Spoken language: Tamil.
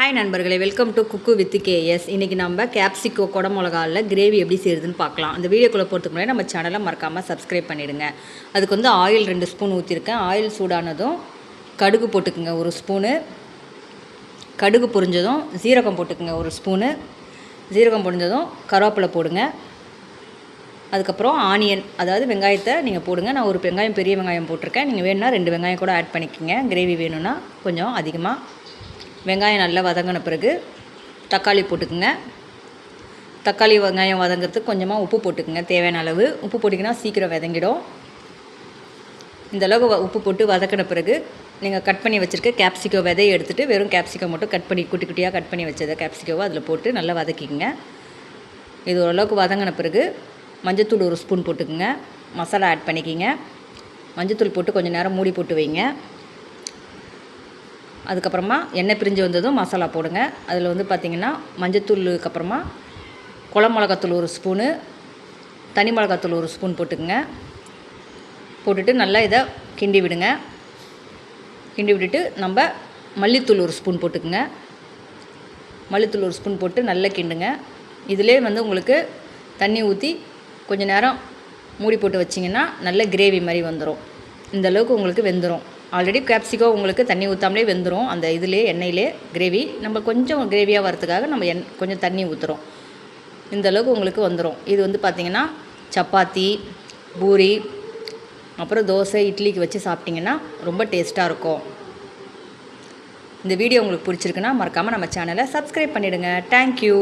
ஹாய் நண்பர்களே, welcome to cook with KS. இன்றைக்கி நம்ம கேப்சிகோ குடை மிளகாவில் கிரேவி எப்படி செய்யுதுன்னு பார்க்கலாம். அந்த வீடியோக்குள்ளே போகிறதுக்கு முன்னாடி நம்ம சேனலை மறக்காமல் சப்ஸ்கிரைப் பண்ணிவிடுங்க. அதுக்கு வந்து ஆயில் 2 ஸ்பூன் ஊற்றிருக்கேன். ஆயில் சூடானதும் கடுகு போட்டுக்குங்க 1 ஸ்பூனு. கடுகு பொரிஞ்சதும் சீரகம் போட்டுக்குங்க 1 ஸ்பூனு. சீரகம் பொரிஞ்சதும் கருவேப்பிலை போடுங்க. அதுக்கப்புறம் ஆனியன், அதாவது வெங்காயத்தை நீங்கள் போடுங்க. நான் 1 வெங்காயம், பெரிய வெங்காயம் போட்டிருக்கேன். நீங்கள் வேணும்னா 2 வெங்காயம் கூட ஆட் பண்ணிக்கோங்க. கிரேவி வேணும்னா கொஞ்சம் அதிகமாக. வெங்காயம் நல்லா வதங்கின பிறகு தக்காளி போட்டுக்குங்க. தக்காளி வெங்காயம் வதங்கிறதுக்கு கொஞ்சமாக உப்பு போட்டுக்குங்க, தேவையான அளவு. உப்பு போட்டிங்கன்னா சீக்கிரம் வதங்கிடும். இந்தளவு உப்பு போட்டு வதக்கின பிறகு நீங்கள் கட் பண்ணி வச்சுருக்க கேப்சிகோ விதையை எடுத்துகிட்டு வெறும் கேப்சிகோ மட்டும் கட் பண்ணி குட்டி குட்டியாக கட் பண்ணி வச்சதை கேப்சிகோவை அதில் போட்டு நல்லா வதக்கிங்க. இது ஓரளவுக்கு வதங்கின பிறகு மஞ்சத்தூள் 1 ஸ்பூன் போட்டுக்குங்க. மசாலா ஆட் பண்ணிக்கிங்க. மஞ்சத்தூள் போட்டு கொஞ்சம் நேரம் மூடி போட்டு வைங்க. அதுக்கப்புறமா எண்ணெய் பிரிஞ்சு வந்ததும் மசாலா போடுங்க. அதில் வந்து பார்த்திங்கன்னா மஞ்சத்தூளுக்கு அப்புறமா குழம்பு மிளகாத்தூள் 1 ஸ்பூனு, தனி மிளகாத்தூள் 1 ஸ்பூன் போட்டுக்குங்க. போட்டுட்டு நல்லா இதை கிண்டி விடுங்க. கிண்டி விட்டுட்டு நம்ம மல்லித்தூள் 1 ஸ்பூன் போட்டுக்குங்க. மல்லித்தூள் 1 ஸ்பூன் போட்டு நல்லா கிண்டுங்க. இதிலே வந்து உங்களுக்கு தண்ணி ஊற்றி கொஞ்சம் நேரம் மூடி போட்டு வச்சிங்கன்னா நல்ல கிரேவி மாதிரி வந்துடும். இந்தளவுக்கு உங்களுக்கு வெந்துடும். ஆல்ரெடி கேப்சிகோ உங்களுக்கு தண்ணி ஊற்றாமலே வெந்துடும். அந்த இதிலே எண்ணெயிலே கிரேவி நம்ம கொஞ்சம் கிரேவியாக வரதுக்காக நம்ம கொஞ்சம் தண்ணி ஊற்றுறோம். இந்தளவுக்கு உங்களுக்கு வந்துடும். இது வந்து பார்த்திங்கன்னா சப்பாத்தி, பூரி, அப்புறம் தோசை, இட்லிக்கு வச்சு சாப்பிட்டிங்கன்னா ரொம்ப டேஸ்ட்டாக இருக்கும். இந்த வீடியோ உங்களுக்கு பிடிச்சிருக்குன்னா மறக்காமல் நம்ம சேனலை சப்ஸ்கிரைப் பண்ணிவிடுங்க. தேங்க்யூ.